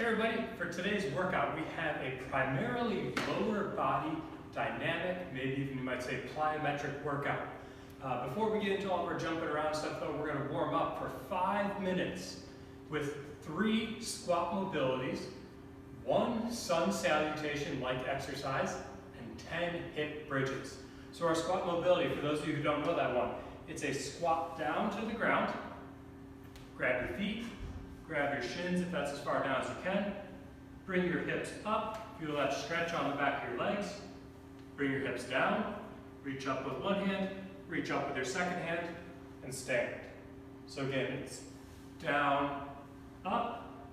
Hey everybody, for today's workout we have a primarily lower body dynamic, maybe even you might say plyometric workout. Before we get into all of our jumping around stuff though, we're going to warm up for 5 minutes with 3 squat mobilities, 1 sun salutation like exercise, and 10 hip bridges. So our squat mobility, for those of you who don't know that one, it's a squat down to the ground, grab your feet, grab your shins if that's as far down as you can. Bring your hips up, feel that stretch on the back of your legs. Bring your hips down, reach up with one hand, reach up with your second hand, and stand. So again, it's down, up,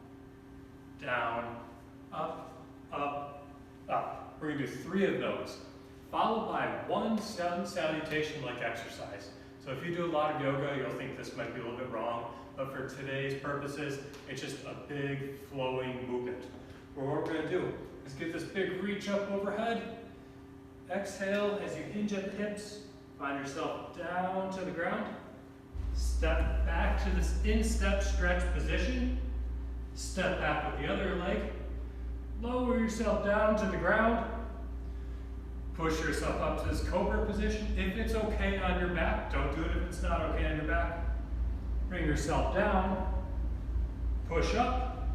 down, up, up, up. We're going to do 3 of those, followed by 1 sun salutation like exercise. So if you do a lot of yoga, you'll think this might be a little bit wrong. But for today's purposes, it's just a big flowing movement. Well, what we're going to do is get this big reach up overhead. Exhale as you hinge at the hips. Find yourself down to the ground. Step back to this instep stretch position. Step back with the other leg. Lower yourself down to the ground. Push yourself up to this cobra position. If it's okay on your back, don't do it if it's not okay on your back. Bring yourself down, push up,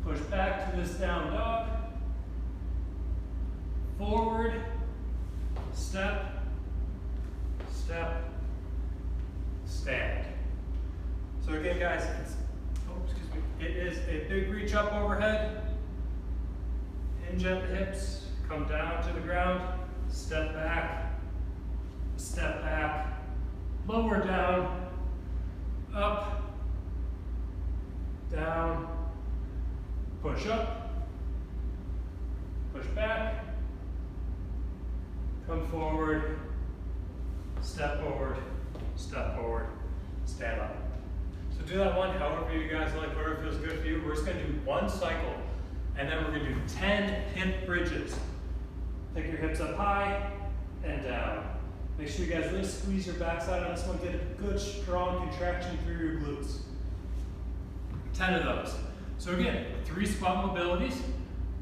push back to this down dog, forward, step, step, stand. So again guys, it is a big reach up overhead, hinge at the hips, come down to the ground, step back, lower down, up, down, push up, push back, come forward, step forward, stand up. So do that one however you guys like, whatever feels good for you. We're just going to do 1 cycle, and then we're going to do 10 hip bridges. Take your hips up high and down. Make sure you guys really squeeze your backside on this one. Get a good strong contraction through your glutes. 10 of those. So again, 3 squat mobilities,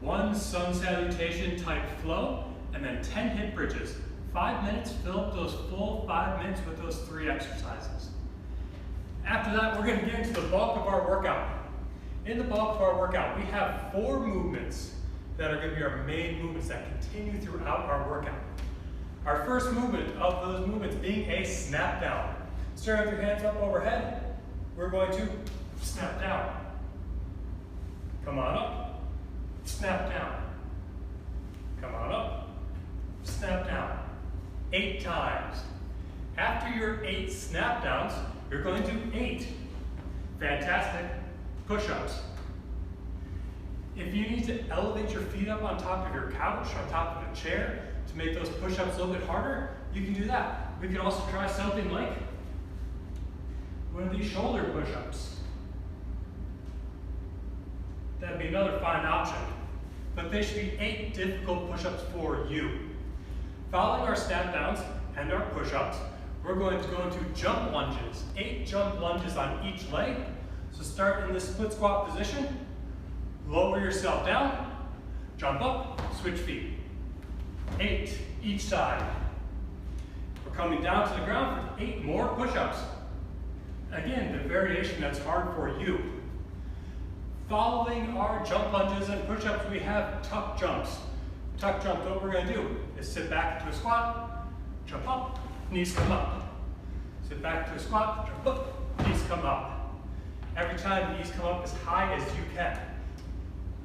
1 sun salutation type flow, and then 10 hip bridges. 5 minutes, fill up those full 5 minutes with those 3 exercises. After that, we're going to get into the bulk of our workout. In the bulk of our workout, we have 4 movements that are going to be our main movements that continue throughout our workout. Our first movement of those movements being a snap down. Start with your hands up overhead. We're going to snap down. Come on up, snap down. Come on up, snap down. 8 times. After your 8 snap downs, you're going to do 8 fantastic push-ups. If you need to elevate your feet up on top of your couch, on top of a chair, to make those push-ups a little bit harder, you can do that. We can also try something like one of these shoulder push-ups. That'd be another fine option. But they should be 8 difficult push-ups for you. Following our snap downs and our push-ups, we're going to go into jump lunges. 8 jump lunges on each leg. So start in this split squat position. Lower yourself down, jump up, switch feet. 8 each side. We're coming down to the ground for 8 more push-ups. Again, the variation that's hard for you. Following our jump lunges and push-ups, we have tuck jumps. Tuck jump, what we're going to do is sit back into a squat, jump up, knees come up. Sit back to a squat, jump up, knees come up. Every time, knees come up as high as you can.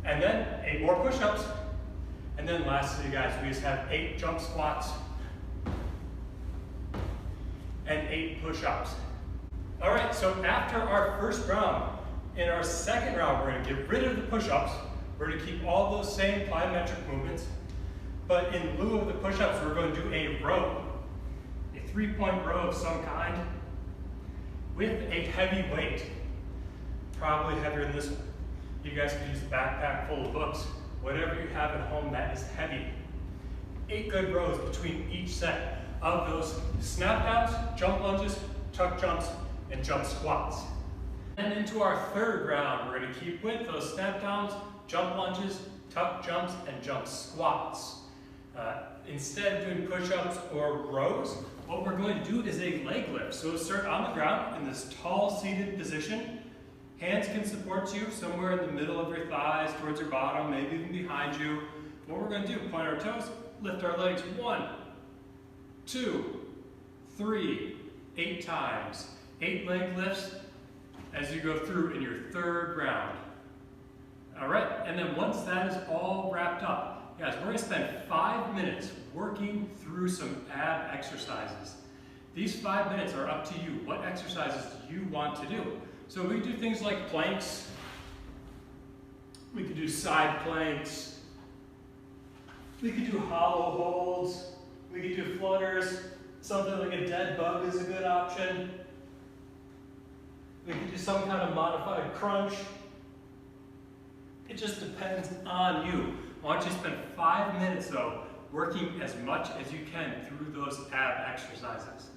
And then 8 more push-ups. And then lastly, guys, we just have 8 jump squats and 8 push-ups. All right, so after our first round, in our second round, we're going to get rid of the push-ups. We're going to keep all those same plyometric movements. But in lieu of the push-ups, we're going to do a row, a 3-point row of some kind with a heavy weight, probably heavier than this one. You guys can use a backpack full of books, whatever you have at home that is heavy. 8 good rows between each set of those snap downs, jump lunges, tuck jumps, and jump squats. And into our third round, we're going to keep with those snap downs, jump lunges, tuck jumps, and jump squats. Instead of doing push-ups or rows, what we're going to do is a leg lift. So start on the ground in this tall seated position. Hands can support you somewhere in the middle of your thighs, towards your bottom, maybe even behind you. What we're going to do, point our toes, lift our legs, 1, 2, 3, 8 times. 8 leg lifts as you go through in your third round. All right, and then once that is all wrapped up, guys, we're going to spend 5 minutes working through some ab exercises. These 5 minutes are up to you. What exercises do you want to do? So we do things like planks. We could do side planks. We could do hollow holds. We could do flutters. Something like a dead bug is a good option. We could do some kind of modified crunch. It just depends on you. I want you to spend 5 minutes though, working as much as you can through those ab exercises.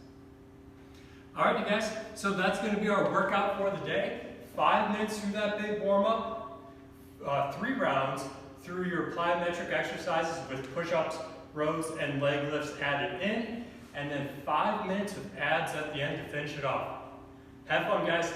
All right, you guys, so that's going to be our workout for the day. 5 minutes through that big warm-up, 3 rounds through your plyometric exercises with push-ups, rows, and leg lifts added in, and then 5 minutes with abs at the end to finish it off. Have fun, guys.